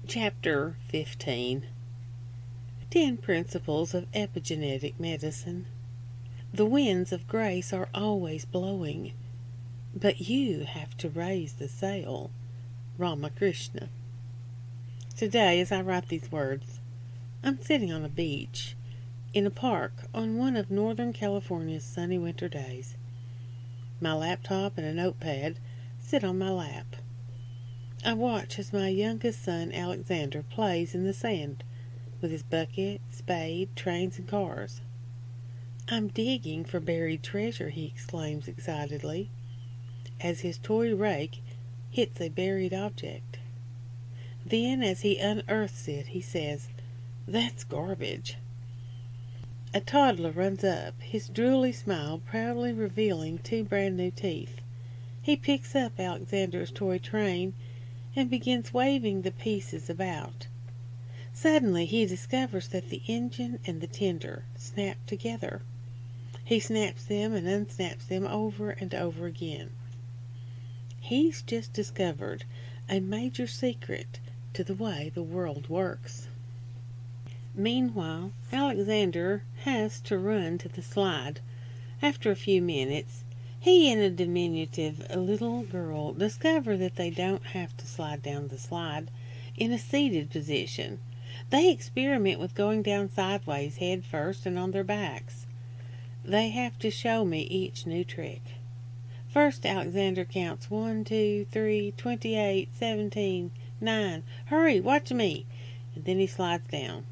Chapter 15. 10 Principles of Epigenetic Medicine. The winds of grace are always blowing, but you have to raise the sail. Ramakrishna. Today, as I write these words, I'm sitting on a beach in a park on one of Northern California's sunny winter days. My laptop and a notepad sit on my lap. I watch as my youngest son, Alexander, plays in the sand with his bucket, spade, trains, and cars. "I'm digging for buried treasure," he exclaims excitedly, as his toy rake hits a buried object. Then, as he unearths it, he says, "That's garbage." A toddler runs up, his drooly smile proudly revealing 2 brand new teeth. He picks up Alexander's toy train and begins waving the pieces about. Suddenly he discovers that the engine and the tender snap together. He snaps them and unsnaps them over and over again. He's just discovered a major secret to the way the world works. Meanwhile, Alexander has to run to the slide. After a few minutes, he and a diminutive little girl discover that they don't have to slide down the slide in a seated position. They experiment with going down sideways, head first, and on their backs. They have to show me each new trick. First, Alexander counts 1, 2, 3, 28, 17, 9. "Hurry, watch me!" And then he slides down.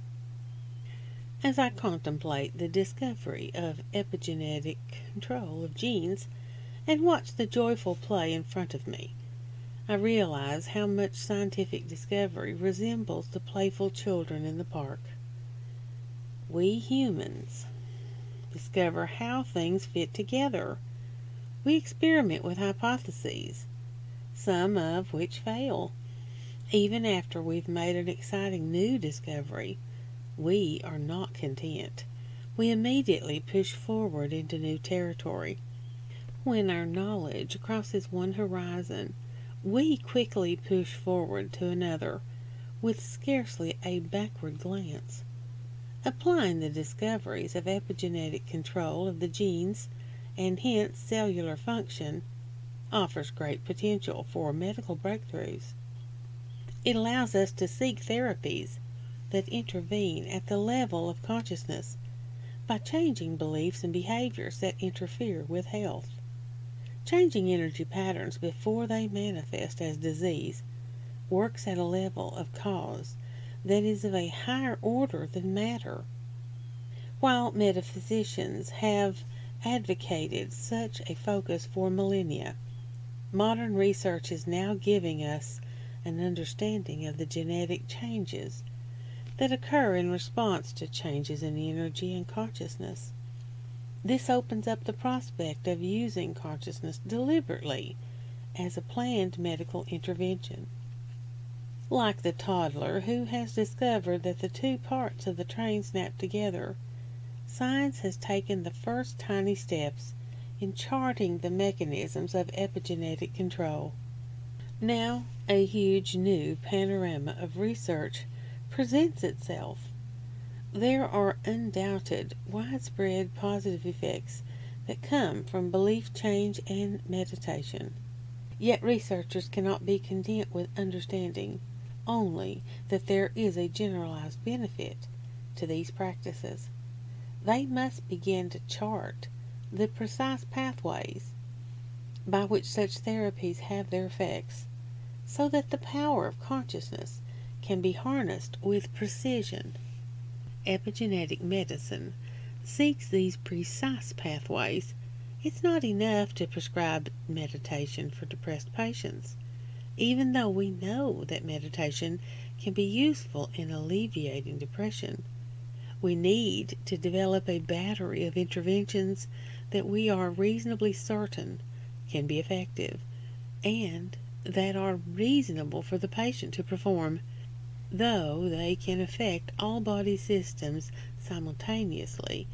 As I contemplate the discovery of epigenetic control of genes and watch the joyful play in front of me, I realize how much scientific discovery resembles the playful children in the park. We humans discover how things fit together. We experiment with hypotheses, some of which fail. Even after we've made an exciting new discovery, we are not content. We immediately push forward into new territory. When our knowledge crosses one horizon, we quickly push forward to another, with scarcely a backward glance. Applying the discoveries of epigenetic control of the genes, and hence cellular function, offers great potential for medical breakthroughs. It allows us to seek therapies that intervene at the level of consciousness by changing beliefs and behaviors that interfere with health. Changing energy patterns before they manifest as disease works at a level of cause that is of a higher order than matter. While metaphysicians have advocated such a focus for millennia, modern research is now giving us an understanding of the genetic changes that occur in response to changes in energy and consciousness. This opens up the prospect of using consciousness deliberately as a planned medical intervention. Like the toddler who has discovered that the 2 parts of the train snap together, science has taken the first tiny steps in charting the mechanisms of epigenetic control. Now, a huge new panorama of research presents itself. There are undoubted widespread positive effects that come from belief change and meditation. Yet researchers cannot be content with understanding only that there is a generalized benefit to these practices. They must begin to chart the precise pathways by which such therapies have their effects, so that the power of consciousness can be harnessed with precision. Epigenetic medicine seeks these precise pathways. It's not enough to prescribe meditation for depressed patients, even though we know that meditation can be useful in alleviating depression. We need to develop a battery of interventions that we are reasonably certain can be effective, and that are reasonable for the patient to perform, though they can affect all body systems simultaneously.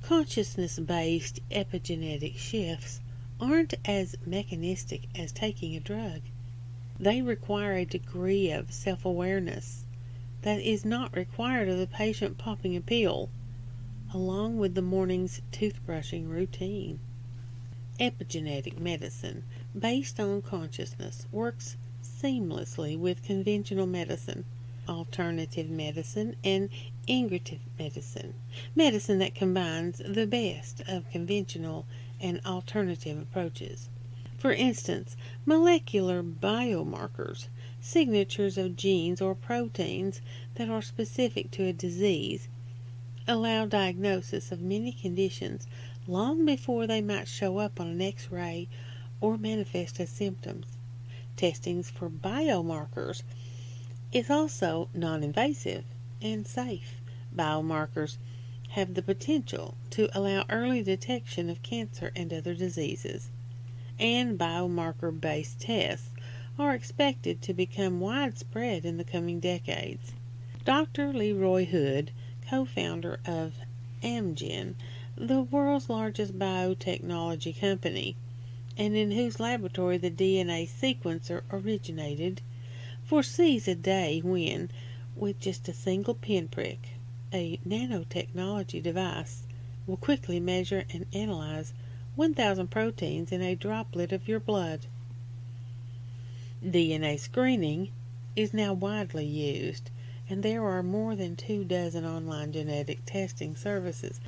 Consciousness-based epigenetic shifts aren't as mechanistic as taking a drug. They require a degree of self-awareness that is not required of the patient popping a pill, along with the morning's toothbrushing routine. Epigenetic medicine, based on consciousness, works seamlessly with conventional medicine, alternative medicine, and integrative medicine, medicine that combines the best of conventional and alternative approaches. For instance, molecular biomarkers, signatures of genes or proteins that are specific to a disease, allow diagnosis of many conditions long before they might show up on an X-ray or manifest as symptoms. Testing for biomarkers is also non-invasive and safe. Biomarkers have the potential to allow early detection of cancer and other diseases, and biomarker-based tests are expected to become widespread in the coming decades. Dr. Leroy Hood, co-founder of Amgen, the world's largest biotechnology company, and in whose laboratory the DNA sequencer originated, foresees a day when, with just a single pinprick, a nanotechnology device will quickly measure and analyze 1,000 proteins in a droplet of your blood. DNA screening is now widely used, and there are more than 24 online genetic testing services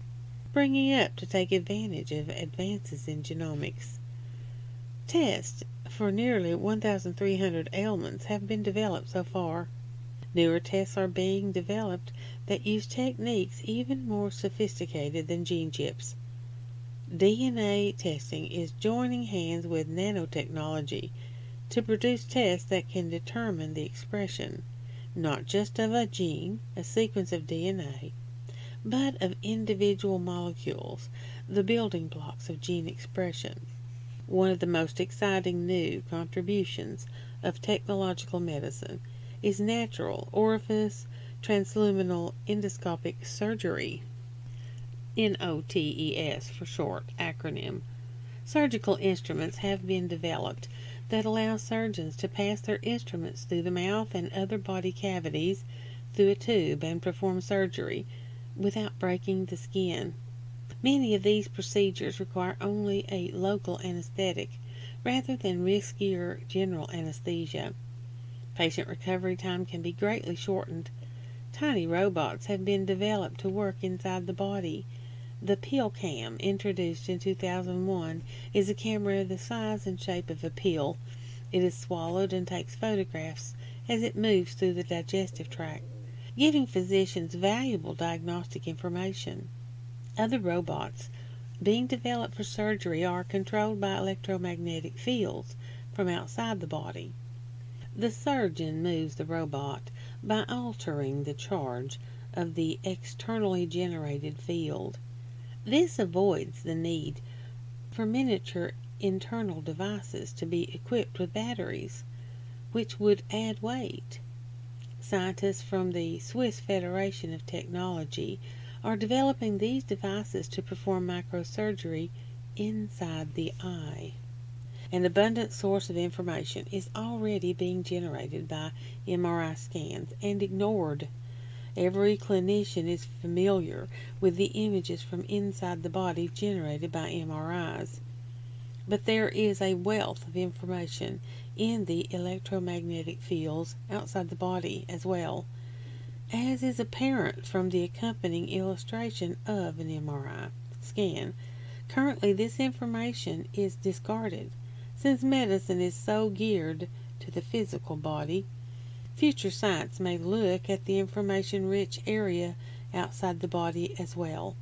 springing up to take advantage of advances in genomics. Tests for nearly 1,300 ailments have been developed so far. Newer tests are being developed that use techniques even more sophisticated than gene chips. DNA testing is joining hands with nanotechnology to produce tests that can determine the expression, not just of a gene, a sequence of DNA, but of individual molecules, the building blocks of gene expression. One of the most exciting new contributions of technological medicine is natural orifice transluminal endoscopic surgery, NOTES for short acronym. Surgical instruments have been developed that allow surgeons to pass their instruments through the mouth and other body cavities through a tube and perform surgery without breaking the skin. Many of these procedures require only a local anesthetic rather than riskier general anesthesia. Patient recovery time can be greatly shortened. Tiny robots have been developed to work inside the body. The pill cam, introduced in 2001, is a camera the size and shape of a pill. It is swallowed and takes photographs as it moves through the digestive tract, giving physicians valuable diagnostic information. Other robots being developed for surgery are controlled by electromagnetic fields from outside the body. The surgeon moves the robot by altering the charge of the externally generated field. This avoids the need for miniature internal devices to be equipped with batteries, which would add weight. Scientists from the Swiss Federation of Technology are developing these devices to perform microsurgery inside the eye. An abundant source of information is already being generated by MRI scans and ignored. Every clinician is familiar with the images from inside the body generated by MRIs. But there is a wealth of information in the electromagnetic fields outside the body as well, as is apparent from the accompanying illustration of an MRI scan. Currently, this information is discarded since medicine is so geared to the physical body. Future science may look at the information-rich area outside the body as well.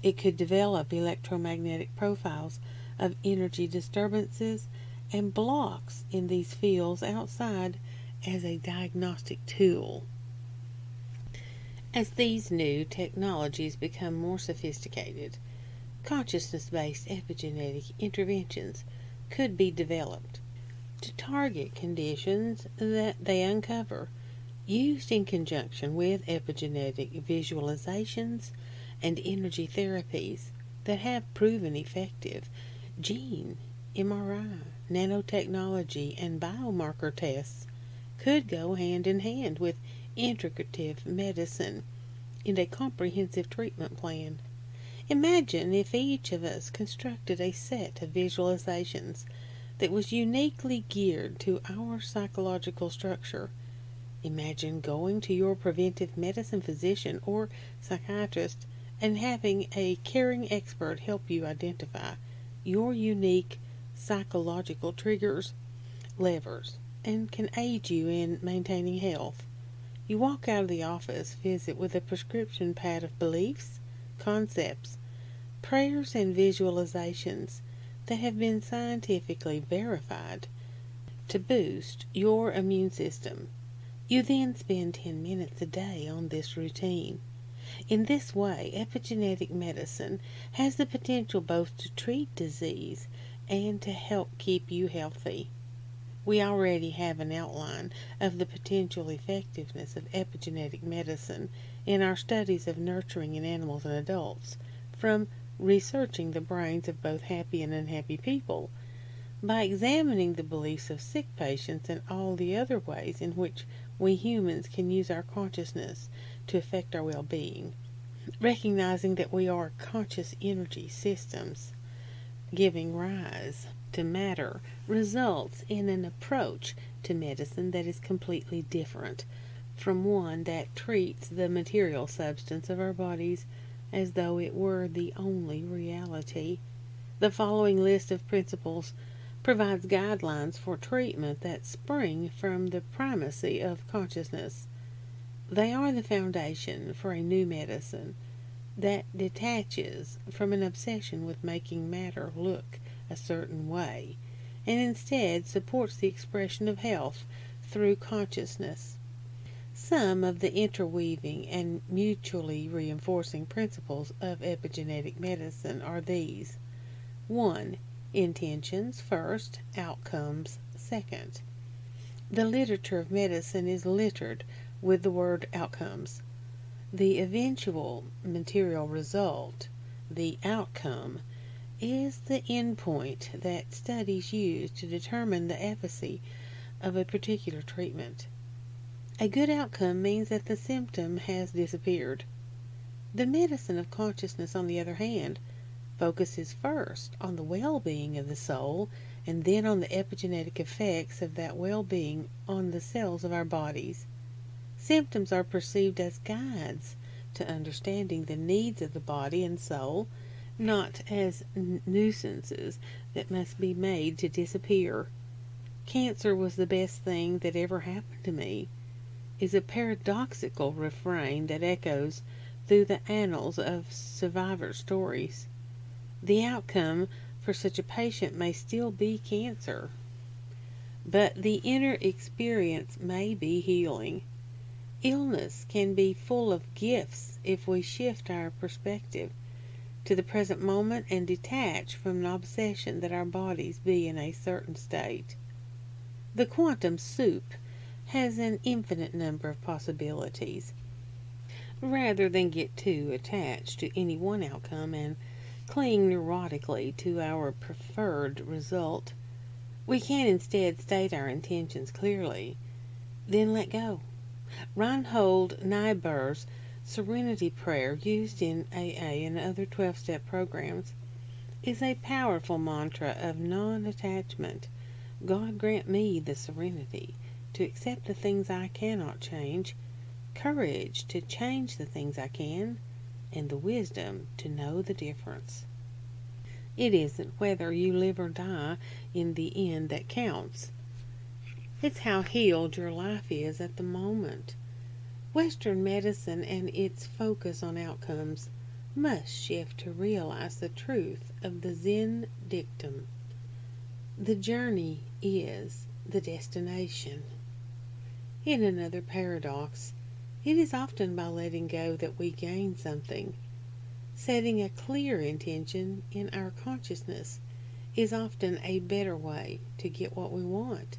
It could develop electromagnetic profiles of energy disturbances and blocks in these fields outside as a diagnostic tool. As these new technologies become more sophisticated, consciousness-based epigenetic interventions could be developed to target conditions that they uncover, used in conjunction with epigenetic visualizations and energy therapies that have proven effective. Gene, MRI, nanotechnology, and biomarker tests could go hand in hand with integrative medicine in a comprehensive treatment plan. Imagine if each of us constructed a set of visualizations that was uniquely geared to our psychological structure. Imagine going to your preventive medicine physician or psychiatrist and having a caring expert help you identify your unique psychological triggers, levers, and can aid you in maintaining health. You walk out of the office visit with a prescription pad of beliefs, concepts, prayers, and visualizations that have been scientifically verified to boost your immune system. You then spend 10 minutes a day on this routine. In this way, epigenetic medicine has the potential both to treat disease and to help keep you healthy. We already have an outline of the potential effectiveness of epigenetic medicine in our studies of nurturing in animals and adults, from researching the brains of both happy and unhappy people, by examining the beliefs of sick patients, and all the other ways in which we humans can use our consciousness to affect our well-being, recognizing that we are conscious energy systems giving rise to matter results in an approach to medicine that is completely different from one that treats the material substance of our bodies as though it were the only reality. The following list of principles provides guidelines for treatment that spring from the primacy of consciousness. They are the foundation for a new medicine that detaches from an obsession with making matter look a certain way, and instead supports the expression of health through consciousness. Some of the interweaving and mutually reinforcing principles of epigenetic medicine are these. 1. Intentions first, outcomes second. The literature of medicine is littered with the word outcomes. The eventual material result, the outcome, is the endpoint that studies use to determine the efficacy of a particular treatment. A good outcome means that the symptom has disappeared. The medicine of consciousness, on the other hand, focuses first on the well-being of the soul and then on the epigenetic effects of that well-being on the cells of our bodies. Symptoms are perceived as guides to understanding the needs of the body and soul, not as nuisances that must be made to disappear. Cancer was the best thing that ever happened to me is a paradoxical refrain that echoes through the annals of survivor stories. The outcome for such a patient may still be cancer, but the inner experience may be healing. Illness can be full of gifts if we shift our perspective to the present moment and detach from an obsession that our bodies be in a certain state. The quantum soup has an infinite number of possibilities. Rather than get too attached to any one outcome and cling neurotically to our preferred result, we can instead state our intentions clearly, then let go. Reinhold Niebuhr's Serenity Prayer, used in AA and other 12-step programs, is a powerful mantra of non-attachment. God grant me the serenity to accept the things I cannot change, courage to change the things I can, and the wisdom to know the difference. It isn't whether you live or die in the end that counts. It's how healed your life is at the moment. Western medicine and its focus on outcomes must shift to realize the truth of the Zen dictum. The journey is the destination. In another paradox, it is often by letting go that we gain something. Setting a clear intention in our consciousness is often a better way to get what we want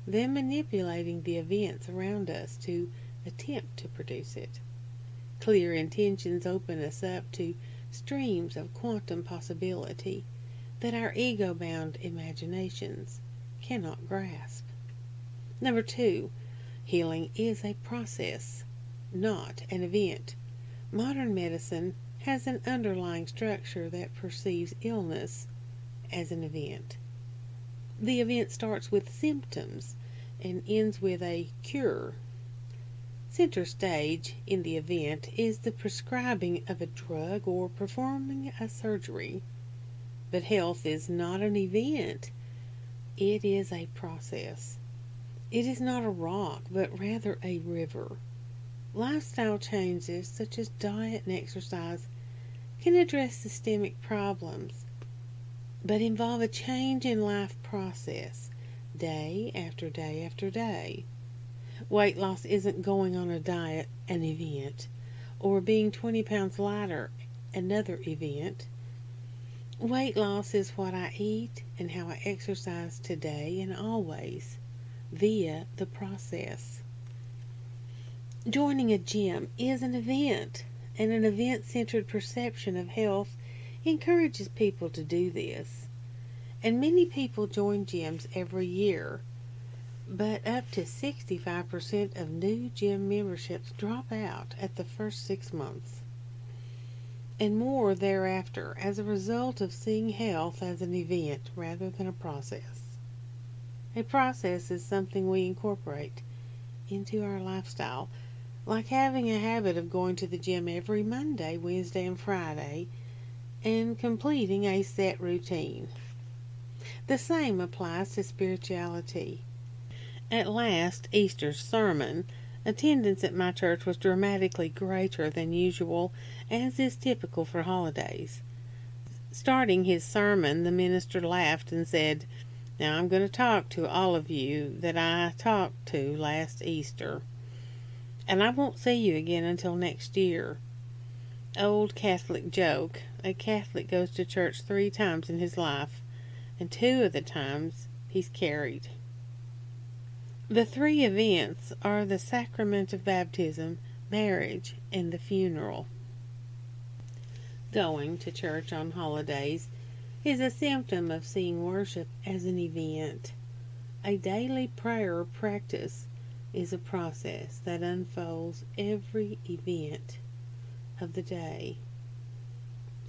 than manipulating the events around us to attempt to produce it. Clear intentions open us up to streams of quantum possibility that our ego-bound imaginations cannot grasp. Number 2, Healing is a process, not an event. Modern medicine has an underlying structure that perceives illness as an event. The event starts with symptoms and ends with a cure. Center stage in the event is the prescribing of a drug or performing a surgery. But health is not an event. It is a process. It is not a rock, but rather a river. Lifestyle changes, such as diet and exercise, can address systemic problems, but involve a change in life process, day after day after day. Weight loss isn't going on a diet, an event, or being 20 pounds lighter, another event. Weight loss is what I eat and how I exercise today and always, via the process. Joining a gym is an event, and an event-centered perception of health encourages people to do this. And many people join gyms every year, but up to 65% of new gym memberships drop out at the first 6 months, and more thereafter as a result of seeing health as an event rather than a process. A process is something we incorporate into our lifestyle, like having a habit of going to the gym every Monday, Wednesday, and Friday, and completing a set routine. The same applies to spirituality. At last Easter's sermon, attendance at my church was dramatically greater than usual, as is typical for holidays. Starting his sermon, the minister laughed and said, "Now I'm going to talk to all of you that I talked to last Easter, and I won't see you again until next year." Old Catholic joke. A Catholic goes to church 3 times in his life, and 2 of the times he's carried. The 3 events are the sacrament of baptism, marriage, and the funeral. Going to church on holidays is a symptom of seeing worship as an event. A daily prayer practice is a process that unfolds every event of the day.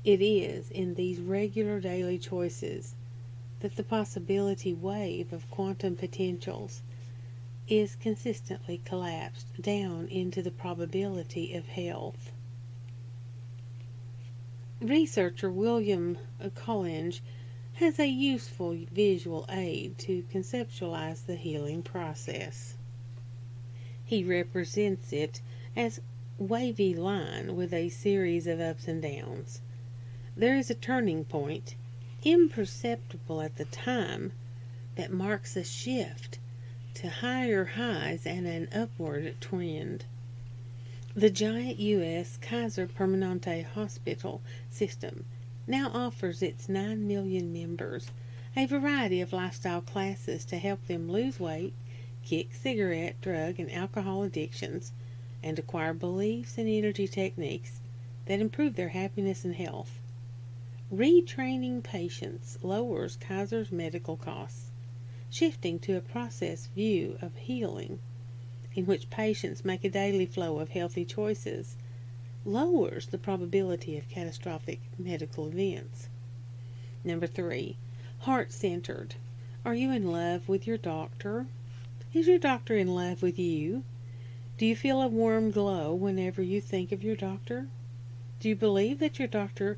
It is in these regular daily choices that the possibility wave of quantum potentials is consistently collapsed down into the probability of health. Researcher William Collins has a useful visual aid to conceptualize the healing process. He represents it as wavy line with a series of ups and downs. There is a turning point, imperceptible at the time, that marks a shift to higher highs and an upward trend. The giant U.S. Kaiser Permanente hospital system now offers its 9 million members a variety of lifestyle classes to help them lose weight, kick cigarette, drug, and alcohol addictions, and acquire beliefs and energy techniques that improve their happiness and health. Retraining patients lowers Kaiser's medical costs, shifting to a process view of healing, in which patients make a daily flow of healthy choices, lowers the probability of catastrophic medical events. Number 3, heart-centered. Are you in love with your doctor? Is your doctor in love with you? Do you feel a warm glow whenever you think of your doctor? Do you believe that your doctor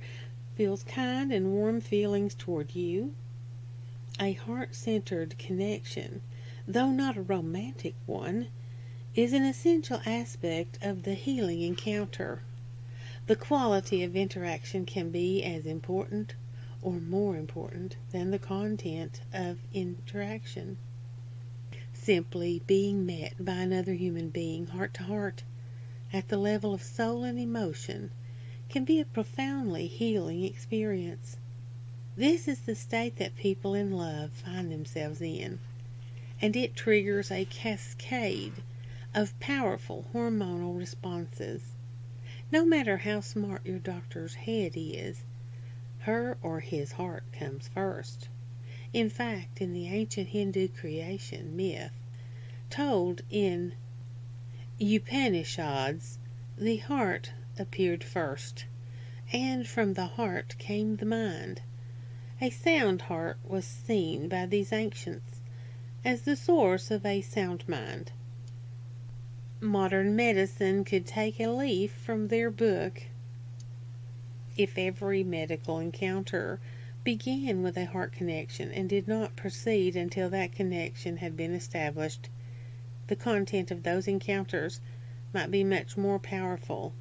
feels kind and warm feelings toward you? A heart-centered connection, though not a romantic one, is an essential aspect of the healing encounter. The quality of interaction can be as important or more important than the content of interaction. Simply being met by another human being heart to heart at the level of soul and emotion can be a profoundly healing experience. This is the state that people in love find themselves in, and it triggers a cascade of powerful hormonal responses. No matter how smart your doctor's head is, her or his heart comes first. In fact, in the ancient Hindu creation myth, told in Upanishads, the heart appeared first, and from the heart came the mind. A sound heart was seen by these ancients as the source of a sound mind. Modern medicine could take a leaf from their book. If every medical encounter began with a heart connection and did not proceed until that connection had been established, the content of those encounters might be much more powerful.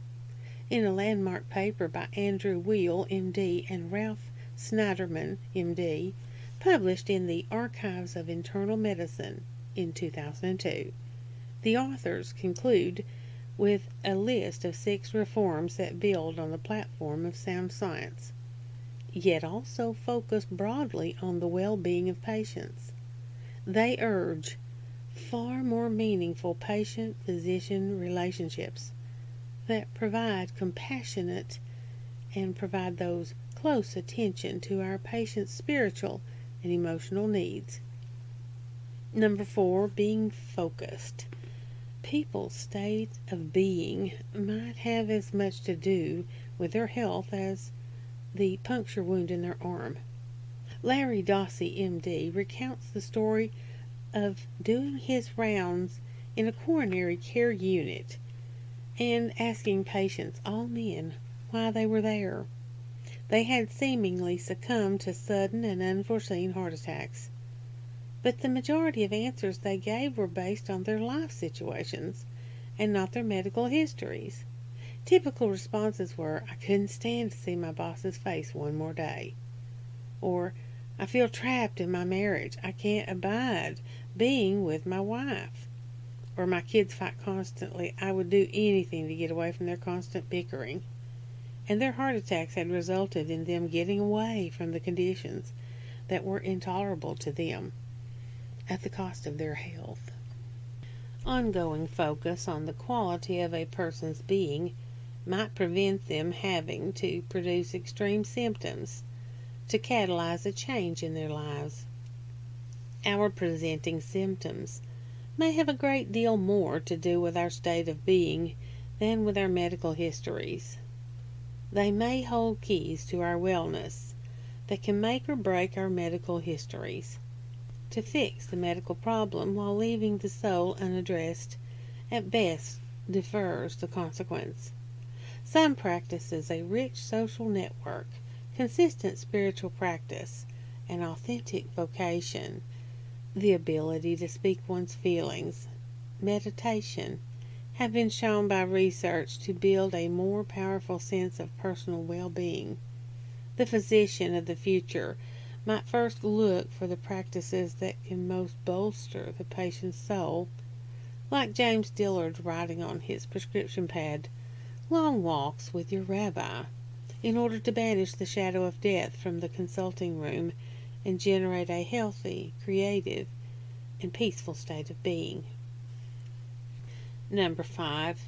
In a landmark paper by Andrew Weil, M.D., and Ralph Snyderman, M.D., published in the Archives of Internal Medicine in 2002, the authors conclude with a list of 6 reforms that build on the platform of sound science, yet also focus broadly on the well-being of patients. They urge far more meaningful patient-physician relationships that provide compassionate and provide those close attention to our patients' spiritual and emotional needs. Number 4, being focused. People's state of being might have as much to do with their health as the puncture wound in their arm. Larry Dossey, M.D., recounts the story of doing his rounds in a coronary care unit and asking patients, all men, why they were there. They had seemingly succumbed to sudden and unforeseen heart attacks, but the majority of answers they gave were based on their life situations and not their medical histories. Typical responses were, I couldn't stand to see my boss's face one more day. Or, I feel trapped in my marriage. I can't abide being with my wife. Or, my kids fight constantly. I would do anything to get away from their constant bickering. And their heart attacks had resulted in them getting away from the conditions that were intolerable to them at the cost of their health. Ongoing focus on the quality of a person's being might prevent them having to produce extreme symptoms to catalyze a change in their lives. Our presenting symptoms may have a great deal more to do with our state of being than with our medical histories. They may hold keys to our wellness that can make or break our medical histories. To fix the medical problem while leaving the soul unaddressed, at best, defers the consequence. Some practices a rich social network, consistent spiritual practice, an authentic vocation, the ability to speak one's feelings, meditation, have been shown by research to build a more powerful sense of personal well-being. The physician of the future might first look for the practices that can most bolster the patient's soul, like James Dillard's writing on his prescription pad, long walks with your rabbi, in order to banish the shadow of death from the consulting room and generate a healthy, creative, and peaceful state of being. Number 5.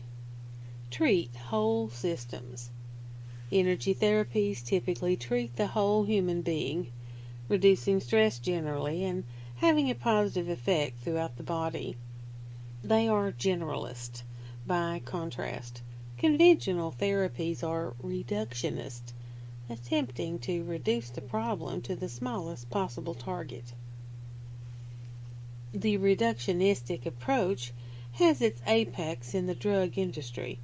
Treat whole systems. Energy therapies typically treat the whole human being, reducing stress generally and having a positive effect throughout the body. They are generalist. By contrast, conventional therapies are reductionist, attempting to reduce the problem to the smallest possible target. The reductionistic approach has its apex in the drug industry.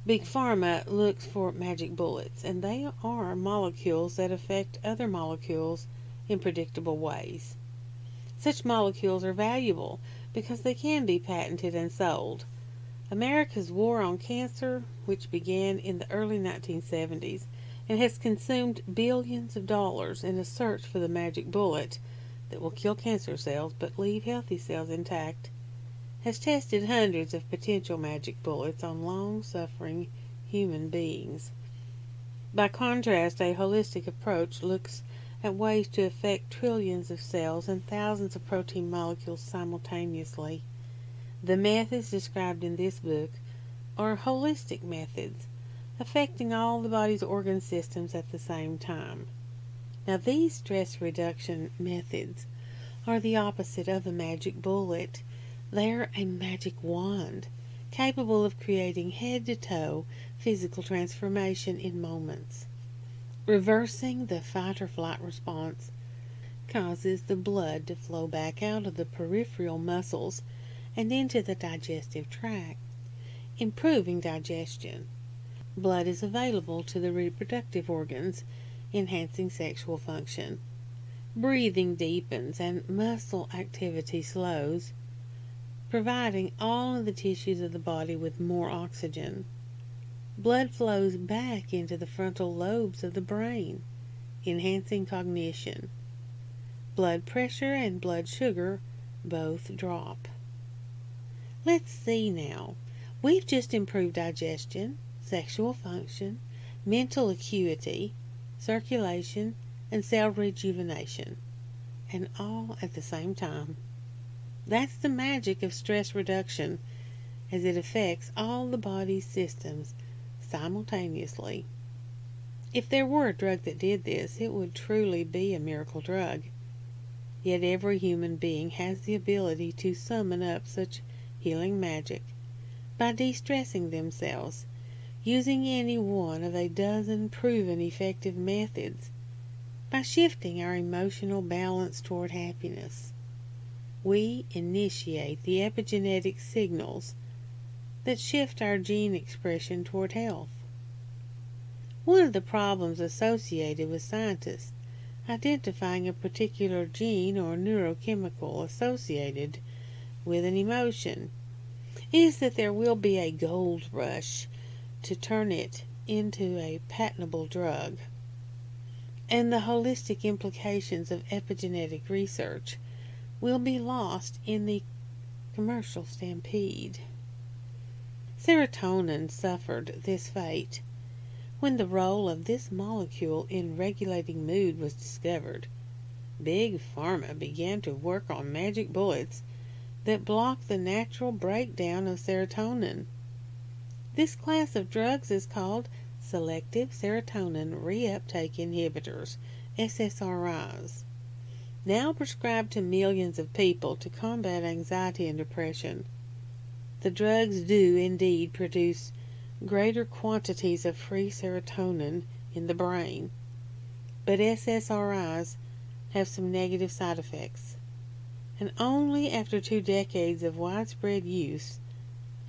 Big Pharma looks for magic bullets, and they are molecules that affect other molecules in predictable ways. Such molecules are valuable because they can be patented and sold. America's war on cancer, which began in the early 1970s and has consumed billions of dollars in a search for the magic bullet that will kill cancer cells but leave healthy cells intact, has tested hundreds of potential magic bullets on long-suffering human beings. By contrast, a holistic approach looks at ways to affect trillions of cells and thousands of protein molecules simultaneously. The methods described in this book are holistic methods, affecting all the body's organ systems at the same time. Now, these stress reduction methods are the opposite of a magic bullet. They're a magic wand, capable of creating head-to-toe physical transformation in moments. Reversing the fight-or-flight response causes the blood to flow back out of the peripheral muscles and into the digestive tract, improving digestion. Blood is available to the reproductive organs, enhancing sexual function. Breathing deepens and muscle activity slows, providing all of the tissues of the body with more oxygen. Blood flows back into the frontal lobes of the brain, enhancing cognition. Blood pressure and blood sugar both drop. Let's see now. We've just improved digestion, sexual function, mental acuity, circulation, and cell rejuvenation, and all at the same time. That's the magic of stress reduction, as it affects all the body's systems simultaneously. If there were a drug that did this, it would truly be a miracle drug. Yet every human being has the ability to summon up such healing magic by de-stressing themselves, using any one of a dozen proven effective methods, by shifting our emotional balance toward happiness. We initiate the epigenetic signals that shift our gene expression toward health. One of the problems associated with scientists identifying a particular gene or neurochemical associated with an emotion is that there will be a gold rush to turn it into a patentable drug, and the holistic implications of epigenetic research will be lost in the commercial stampede. Serotonin suffered this fate when the role of this molecule in regulating mood was discovered. Big Pharma began to work on magic bullets that blocked the natural breakdown of serotonin. This class of drugs is called Selective Serotonin Reuptake Inhibitors, SSRIs, now prescribed to millions of people to combat anxiety and depression. The drugs do indeed produce greater quantities of free serotonin in the brain, but SSRIs have some negative side effects, and only after 2 decades of widespread use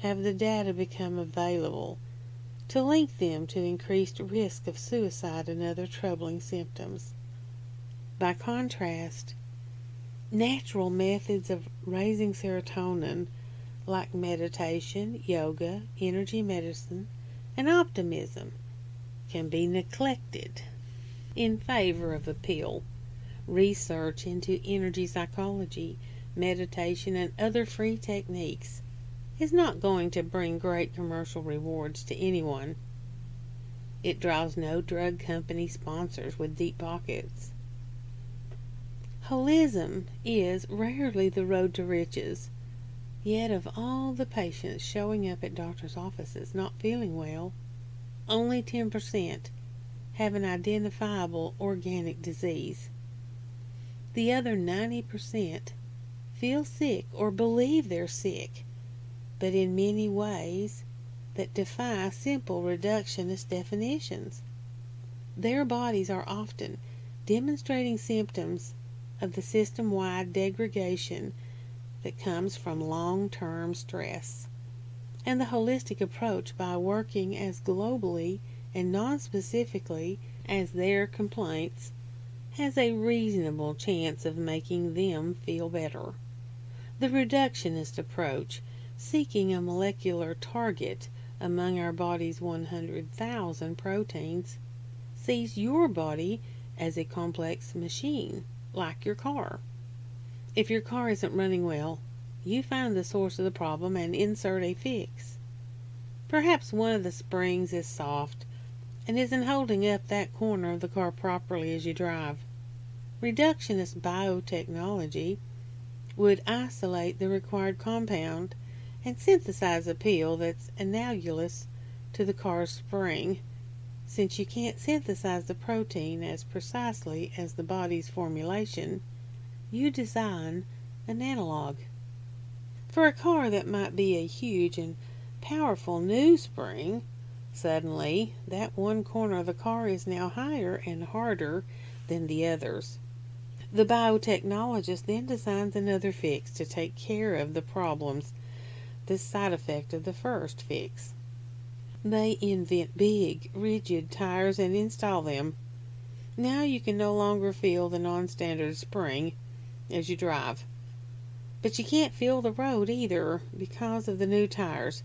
have the data become available to link them to increased risk of suicide and other troubling symptoms. By contrast, natural methods of raising serotonin like meditation, yoga, energy medicine, and optimism can be neglected in favor of a pill. Research into energy psychology, meditation, and other free techniques is not going to bring great commercial rewards to anyone. It draws no drug company sponsors with deep pockets. Holism is rarely the road to riches. Yet of all the patients showing up at doctors' offices not feeling well, only 10% have an identifiable organic disease. The other 90% feel sick or believe they're sick, but in many ways that defy simple reductionist definitions. Their bodies are often demonstrating symptoms of the system-wide degradation that comes from long-term stress. And the holistic approach, by working as globally and non-specifically as their complaints, has a reasonable chance of making them feel better. The reductionist approach, seeking a molecular target among our body's 100,000 proteins, sees your body as a complex machine, like your car. If your car isn't running well, you find the source of the problem and insert a fix. Perhaps one of the springs is soft and isn't holding up that corner of the car properly as you drive. Reductionist biotechnology would isolate the required compound and synthesize a pill that's analogous to the car's spring, since you can't synthesize the protein as precisely as the body's formulation. You design an analog. For a car that might be a huge and powerful new spring, suddenly that one corner of the car is now higher and harder than the others. The biotechnologist then designs another fix to take care of the problems, the side effect of the first fix. They invent big, rigid tires and install them. Now you can no longer feel the non-standard spring as you drive. But you can't feel the road either because of the new tires.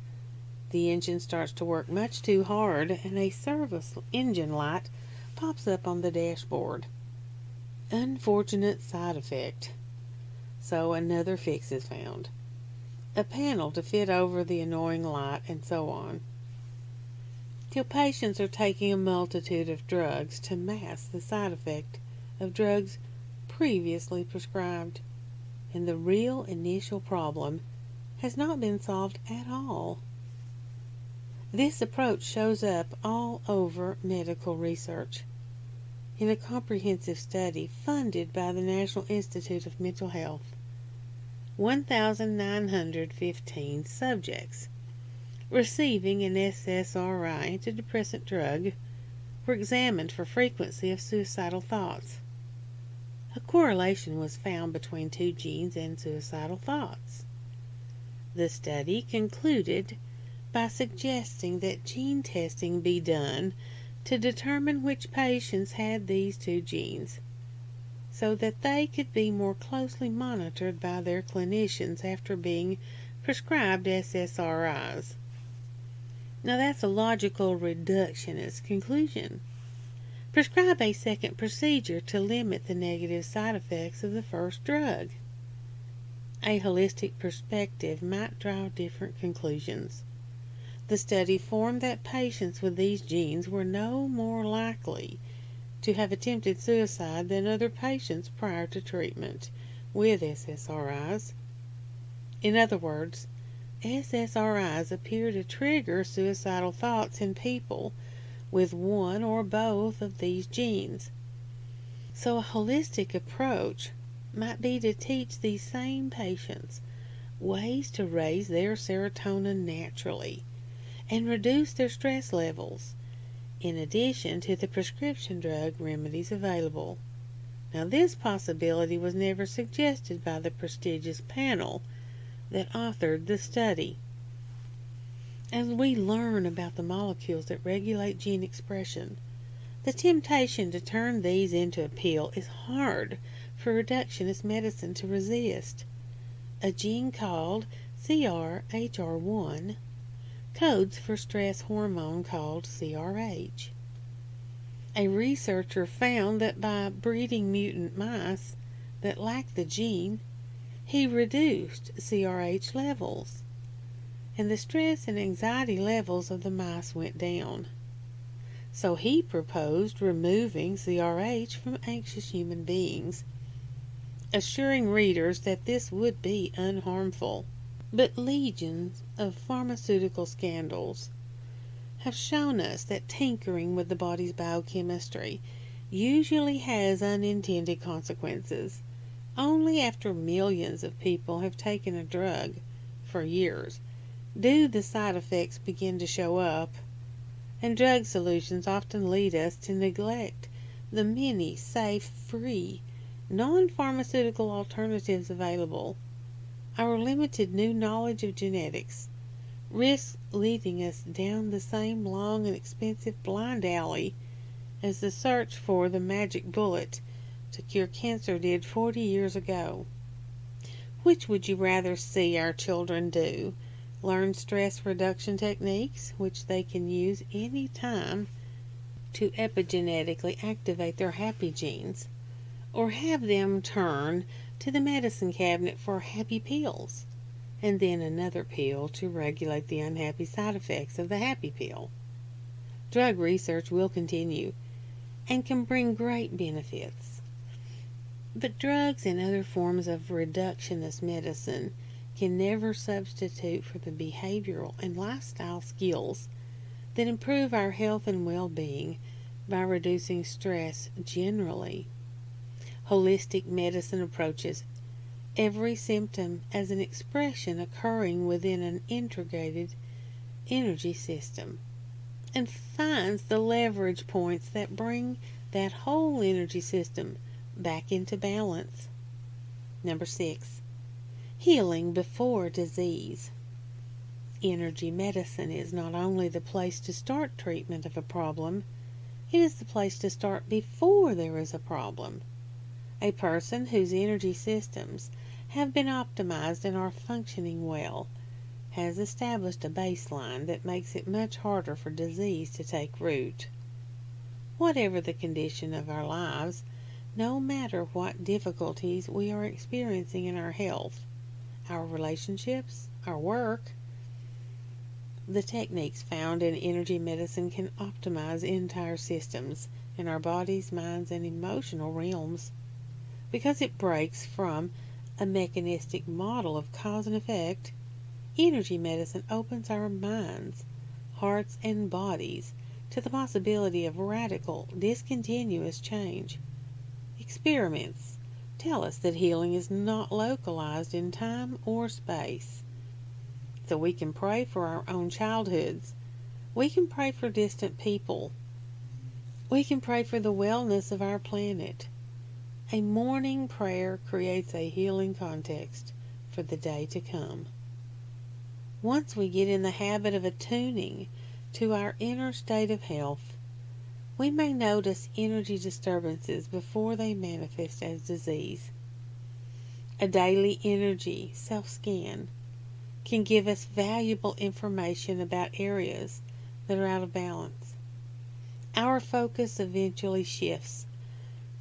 The engine starts to work much too hard and a service engine light pops up on the dashboard. Unfortunate side effect. So another fix is found. A panel to fit over the annoying light and so on. Till patients are taking a multitude of drugs to mask the side effect of drugs previously prescribed. And the real initial problem has not been solved at all. This approach shows up all over medical research. In a comprehensive study funded by the National Institute of Mental Health, 1,915 subjects receiving an SSRI antidepressant drug were examined for frequency of suicidal thoughts. A correlation was found between 2 genes and suicidal thoughts. The study concluded by suggesting that gene testing be done to determine which patients had these 2 genes, so that they could be more closely monitored by their clinicians after being prescribed SSRIs. Now that's a logical reductionist conclusion. Prescribe a second procedure to limit the negative side effects of the first drug. A holistic perspective might draw different conclusions. The study found that patients with these genes were no more likely to have attempted suicide than other patients prior to treatment with SSRIs. In other words, SSRIs appear to trigger suicidal thoughts in people with one or both of these genes. So a holistic approach might be to teach these same patients ways to raise their serotonin naturally and reduce their stress levels, in addition to the prescription drug remedies available. Now this possibility was never suggested by the prestigious panel that authored the study. As we learn about the molecules that regulate gene expression, the temptation to turn these into a pill is hard for reductionist medicine to resist. A gene called CRHR1 codes for stress hormone called CRH. A researcher found that by breeding mutant mice that lacked the gene, he reduced CRH levels, and the stress and anxiety levels of the mice went down. So he proposed removing CRH from anxious human beings, assuring readers that this would be unharmful. But legions of pharmaceutical scandals have shown us that tinkering with the body's biochemistry usually has unintended consequences. Only after millions of people have taken a drug for years do the side effects begin to show up, and drug solutions often lead us to neglect the many safe, free, non-pharmaceutical alternatives available. Our limited new knowledge of genetics risks leading us down the same long and expensive blind alley as the search for the magic bullet to cure cancer did 40 years ago. Which would you rather see our children do? Learn stress reduction techniques, which they can use any time to epigenetically activate their happy genes, or have them turn to the medicine cabinet for happy pills, and then another pill to regulate the unhappy side effects of the happy pill? Drug research will continue and can bring great benefits. But drugs and other forms of reductionist medicine can never substitute for the behavioral and lifestyle skills that improve our health and well-being by reducing stress generally. Holistic medicine approaches every symptom as an expression occurring within an integrated energy system and finds the leverage points that bring that whole energy system back into balance. Number 6, healing before disease. Energy medicine is not only the place to start treatment of a problem, it is the place to start before there is a problem. A person whose energy systems have been optimized and are functioning well has established a baseline that makes it much harder for disease to take root. Whatever the condition of our lives, no matter what difficulties we are experiencing in our health, our relationships, our work, the techniques found in energy medicine can optimize entire systems in our bodies, minds, and emotional realms. Because it breaks from a mechanistic model of cause and effect, energy medicine opens our minds, hearts, and bodies to the possibility of radical, discontinuous change. Experiments tell us that healing is not localized in time or space. So we can pray for our own childhoods. We can pray for distant people. We can pray for the wellness of our planet. A morning prayer creates a healing context for the day to come. Once we get in the habit of attuning to our inner state of health, we may notice energy disturbances before they manifest as disease. A daily energy self-scan can give us valuable information about areas that are out of balance. Our focus eventually shifts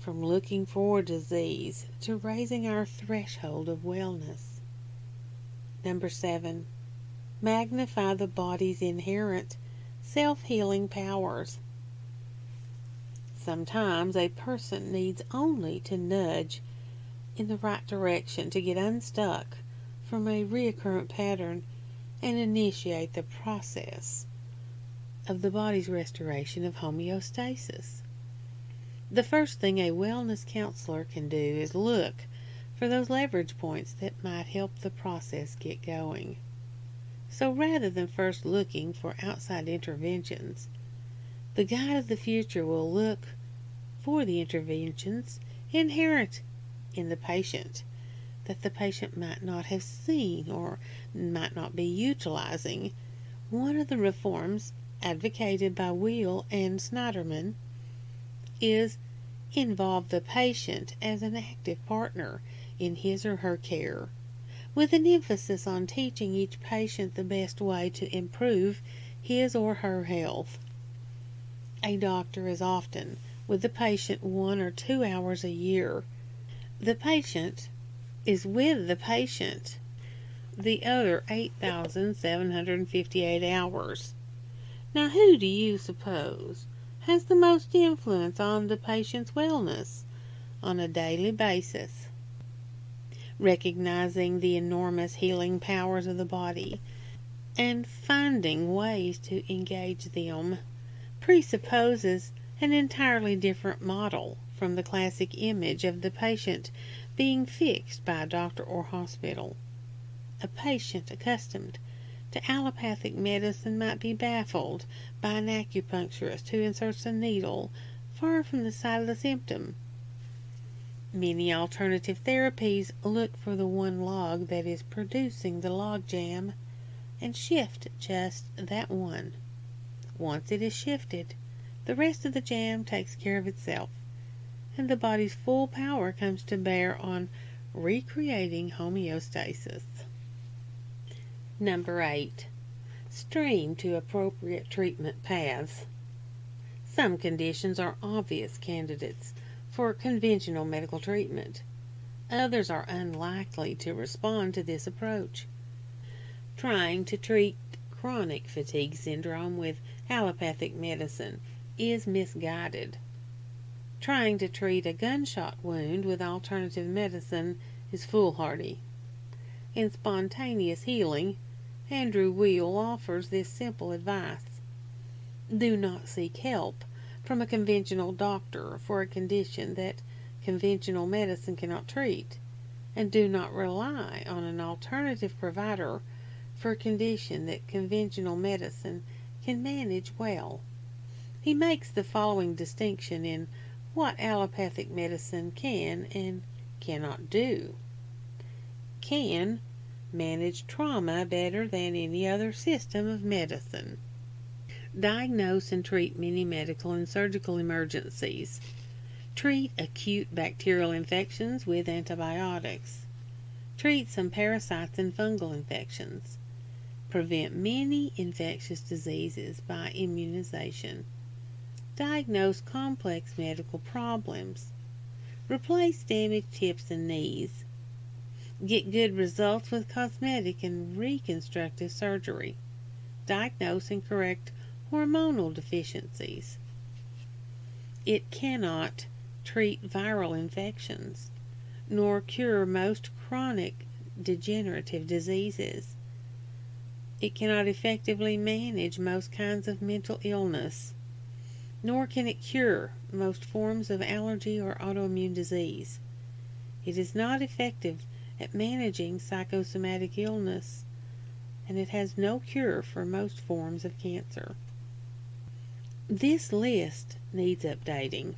from looking for disease to raising our threshold of wellness. Number 7, magnify the body's inherent self-healing powers. Sometimes a person needs only to nudge in the right direction to get unstuck from a recurrent pattern and initiate the process of the body's restoration of homeostasis. The first thing a wellness counselor can do is look for those leverage points that might help the process get going. So rather than first looking for outside interventions, the guide of the future will look for the interventions inherent in the patient that the patient might not have seen or might not be utilizing. One of the reforms advocated by Wheel and Snyderman is involve the patient as an active partner in his or her care, with an emphasis on teaching each patient the best way to improve his or her health. A doctor is often with the patient 1 or 2 hours a year. The patient is with the patient the other 8,758 hours. Now, who do you suppose has the most influence on the patient's wellness on a daily basis? Recognizing the enormous healing powers of the body and finding ways to engage them presupposes an entirely different model from the classic image of the patient being fixed by a doctor or hospital. A patient accustomed to allopathic medicine might be baffled by an acupuncturist who inserts a needle far from the site of the symptom. Many alternative therapies look for the one log that is producing the log jam and shift just that one. Once it is shifted, the rest of the jam takes care of itself, and the body's full power comes to bear on recreating homeostasis. Number 8, stream to appropriate treatment paths. Some conditions are obvious candidates for conventional medical treatment. Others are unlikely to respond to this approach. Trying to treat chronic fatigue syndrome with allopathic medicine is misguided. Trying to treat a gunshot wound with alternative medicine is foolhardy. In Spontaneous Healing, Andrew Wheel offers this simple advice: do not seek help from a conventional doctor for a condition that conventional medicine cannot treat, and do not rely on an alternative provider for a condition that conventional medicine can manage well. He makes the following distinction in what allopathic medicine can and cannot do. Can manage trauma better than any other system of medicine. Diagnose and treat many medical and surgical emergencies. Treat acute bacterial infections with antibiotics. Treat some parasites and fungal infections. Prevent many infectious diseases by immunization. Diagnose complex medical problems. Replace damaged hips and knees. Get good results with cosmetic and reconstructive surgery. Diagnose and correct hormonal deficiencies. It cannot treat viral infections, nor cure most chronic degenerative diseases. It cannot effectively manage most kinds of mental illness, nor can it cure most forms of allergy or autoimmune disease. It is not effective at managing psychosomatic illness, and it has no cure for most forms of cancer. This list needs updating,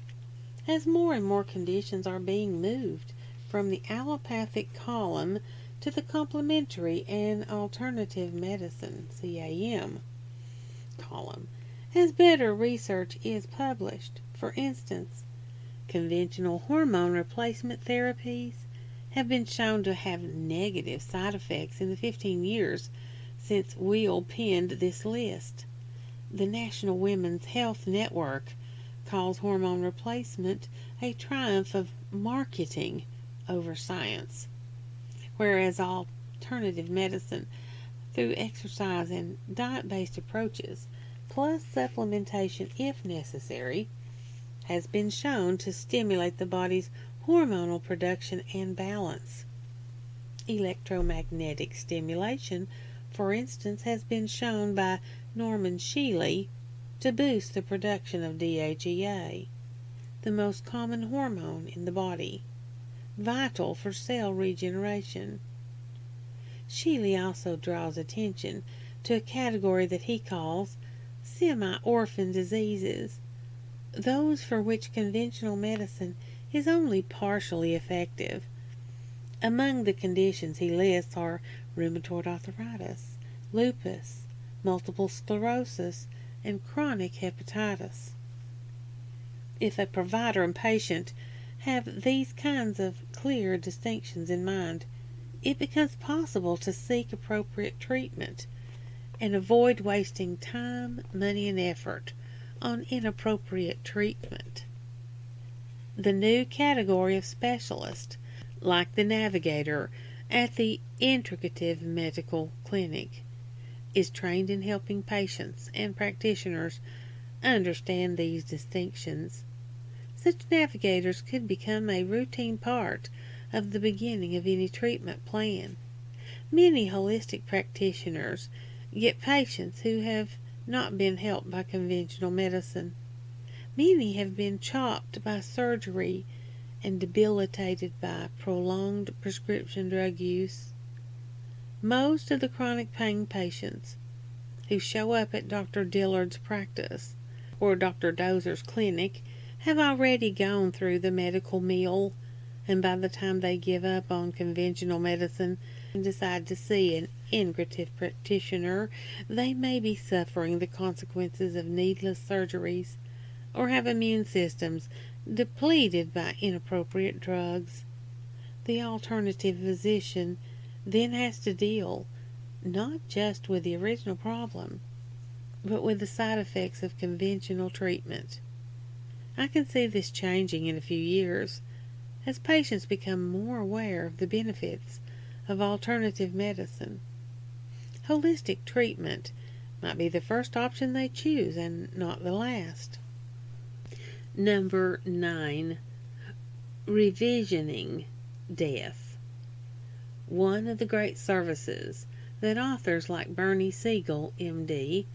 as more and more conditions are being moved from the allopathic column to the complementary and alternative medicine (CAM) column, as better research is published. For instance, conventional hormone replacement therapies have been shown to have negative side effects in the 15 years since Weil penned this list. The National Women's Health Network calls hormone replacement a triumph of marketing over science, whereas alternative medicine, through exercise and diet-based approaches, plus supplementation if necessary, has been shown to stimulate the body's hormonal production and balance. Electromagnetic stimulation, for instance, has been shown by Norman Shealy to boost the production of DHEA, the most common hormone in the body, vital for cell regeneration. Shealy also draws attention to a category that he calls Semi-Orphan Diseases, those for which conventional medicine is only partially effective. Among the conditions he lists are rheumatoid arthritis, lupus, multiple sclerosis, and chronic hepatitis. If a provider and patient have these kinds of clear distinctions in mind, it becomes possible to seek appropriate treatment and avoid wasting time, money, and effort on inappropriate treatment. The new category of specialist, like the navigator at the integrative medical clinic, is trained in helping patients and practitioners understand these distinctions. Such navigators could become a routine part of the beginning of any treatment plan. Many holistic practitioners get patients who have not been helped by conventional medicine. Many have been chopped by surgery and debilitated by prolonged prescription drug use. Most of the chronic pain patients who show up at Dr. Dillard's practice or Dr. Dozer's clinic have already gone through the medical mill, and by the time they give up on conventional medicine and decide to see an integrative practitioner, they may be suffering the consequences of needless surgeries or have immune systems depleted by inappropriate drugs. The alternative physician then has to deal not just with the original problem, but with the side effects of conventional treatment. I can see this changing in a few years as patients become more aware of the benefits of alternative medicine. Holistic treatment might be the first option they choose and not the last. Number 9. Revisioning death. One of the great services that authors like Bernie Siegel, M.D.,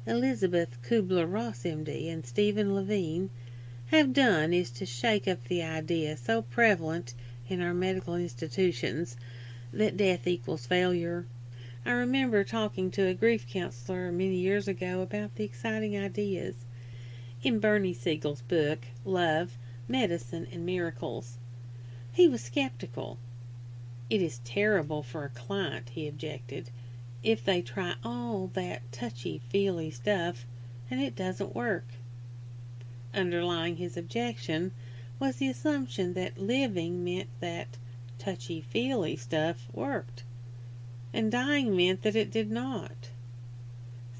Elizabeth Kubler-Ross, M.D., and Stephen Levine have done is to shake up the idea so prevalent in our medical institutions that death equals failure. I remember talking to a grief counselor many years ago about the exciting ideas in Bernie Siegel's book, Love, Medicine, and Miracles. He was skeptical. "It is terrible for a client," he objected, "if they try all that touchy-feely stuff and it doesn't work." Underlying his objection was the assumption that living meant that touchy-feely stuff worked, and dying meant that it did not.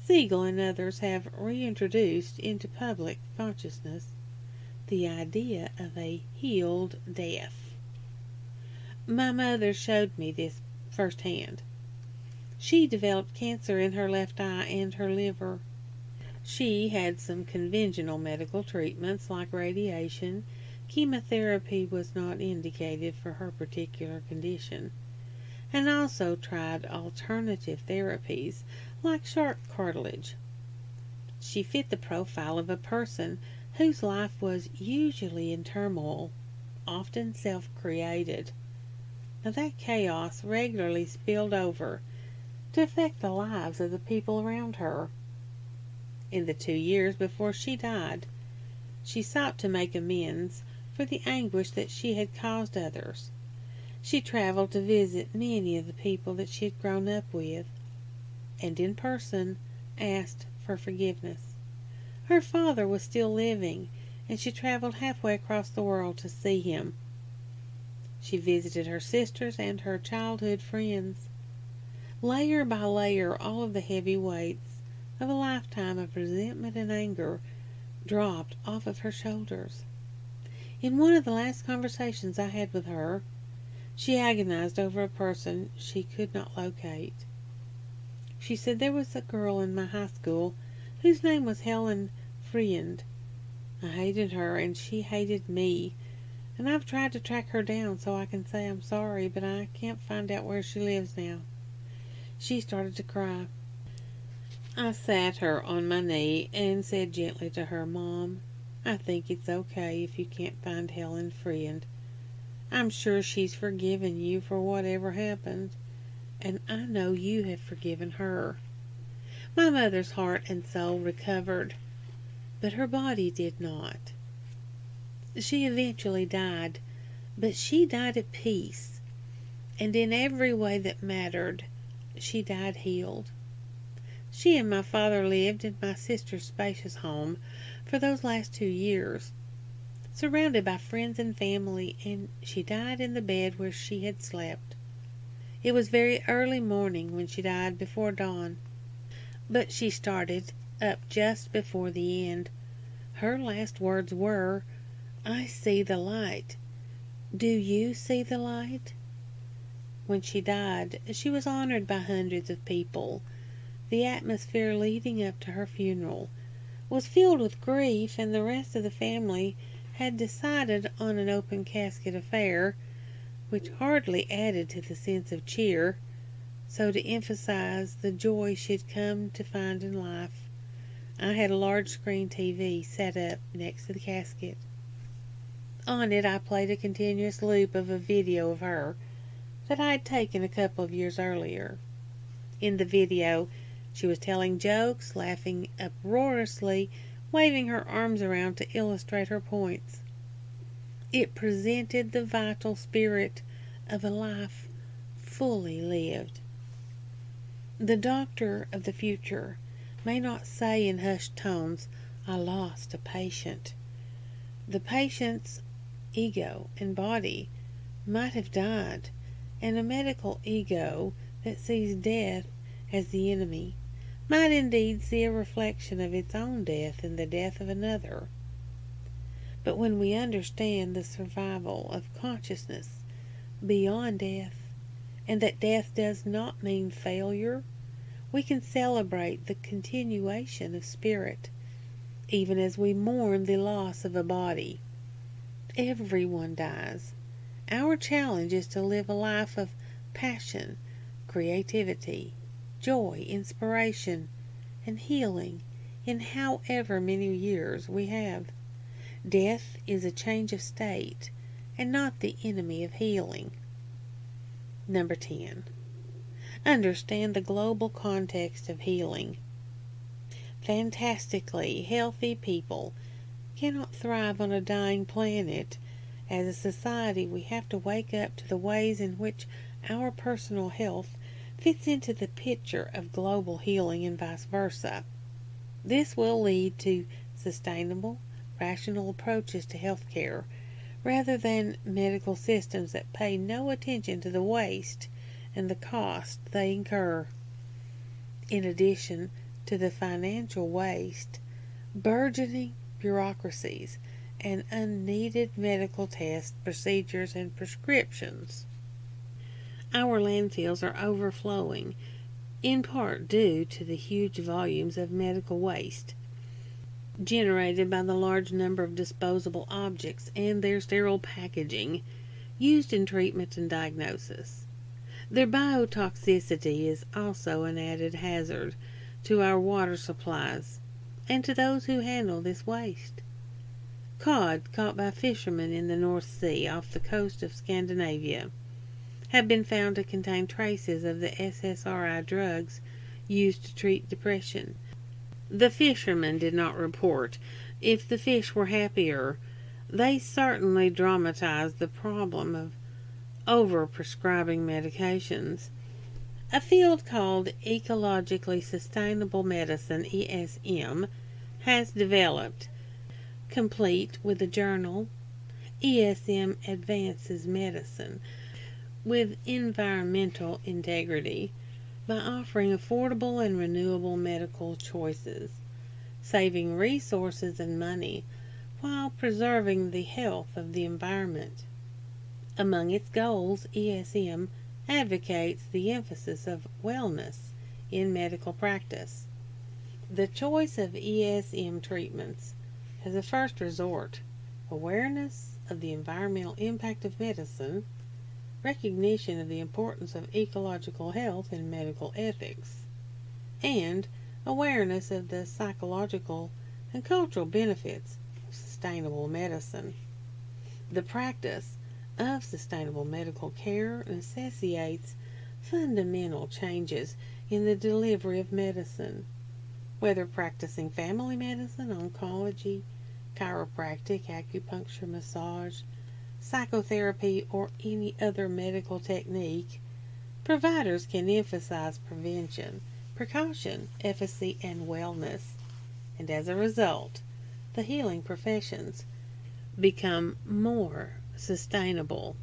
Siegel and others have reintroduced into public consciousness the idea of a healed death. My mother showed me this firsthand. She developed cancer in her left eye and her liver. She had some conventional medical treatments like radiation. Chemotherapy was not indicated for her particular condition, and also tried alternative therapies like shark cartilage. She fit the profile of a person whose life was usually in turmoil, often self-created. Now that chaos regularly spilled over to affect the lives of the people around her. In the 2 years before she died, she sought to make amends for the anguish that she had caused others. She traveled to visit many of the people that she had grown up with, and in person asked for forgiveness. Her father was still living, and she traveled halfway across the world to see him. She visited her sisters and her childhood friends. Layer by layer, all of the heavy weights of a lifetime of resentment and anger dropped off of her shoulders. In one of the last conversations I had with her, she agonized over a person she could not locate. She said there was a girl in my high school whose name was Helen Friend. I hated her and she hated me, and I've tried to track her down so I can say I'm sorry, but I can't find out where she lives now. She started to cry. I sat her on my knee and said gently to her, "Mom, I think it's okay if you can't find Helen Friend. I'm sure she's forgiven you for whatever happened, and I know you have forgiven her." My mother's heart and soul recovered, but her body did not. She eventually died, but she died at peace, and in every way that mattered, she died healed. She and my father lived in my sister's spacious home for those last 2 years, surrounded by friends and family, and she died in the bed where she had slept. It was very early morning when she died, before dawn, but she started up just before the end. Her last words were, "I see the light. Do you see the light?" When she died, she was honored by hundreds of people. The atmosphere leading up to her funeral was filled with grief, and the rest of the family had decided on an open casket affair, which hardly added to the sense of cheer. So to emphasize the joy she'd come to find in life, I had a large screen TV set up next to the casket. On it I played a continuous loop of a video of her that I had taken a couple of years earlier. In the video, she was telling jokes, laughing uproariously, waving her arms around to illustrate her points. It presented the vital spirit of a life fully lived. The doctor of the future may not say in hushed tones, "I lost a patient." The patient's ego and body might have died, and a medical ego that sees death as the enemy might indeed see a reflection of its own death in the death of another. But when we understand the survival of consciousness beyond death, and that death does not mean failure, we can celebrate the continuation of spirit, even as we mourn the loss of a body. Everyone dies. Our challenge is to live a life of passion, creativity, joy, inspiration, and healing in however many years we have. Death is a change of state and not the enemy of healing. Number 10. understand the global context of healing. Fantastically healthy people cannot thrive on a dying planet. As a society, we have to wake up to the ways in which our personal health fits into the picture of global healing and vice versa. This will lead to sustainable, rational approaches to health care, rather than medical systems that pay no attention to the waste and the cost they incur. In addition to the financial waste, burgeoning bureaucracies, and unneeded medical tests, procedures, and prescriptions. Our landfills are overflowing, in part due to the huge volumes of medical waste generated by the large number of disposable objects and their sterile packaging used in treatment and diagnosis. Their biotoxicity is also an added hazard to our water supplies and to those who handle this waste. Cod caught by fishermen in the North Sea off the coast of Scandinavia have been found to contain traces of the SSRI drugs used to treat depression. The fishermen did not report if the fish were happier. They certainly dramatized the problem of over-prescribing medications. A field called Ecologically Sustainable Medicine, ESM, has developed, complete with the journal ESM Advances Medicine, with environmental integrity, by offering affordable and renewable medical choices, saving resources and money while preserving the health of the environment. Among its goals, ESM advocates the emphasis of wellness in medical practice. The choice of ESM treatments as a first resort, awareness of the environmental impact of medicine, recognition of the importance of ecological health and medical ethics, and awareness of the psychological and cultural benefits of sustainable medicine. The practice of sustainable medical care necessitates fundamental changes in the delivery of medicine. Whether practicing family medicine, oncology, chiropractic, acupuncture, massage, psychotherapy, or any other medical technique, providers can emphasize prevention, precaution, efficacy, and wellness, and as a result, the healing professions become more sustainable.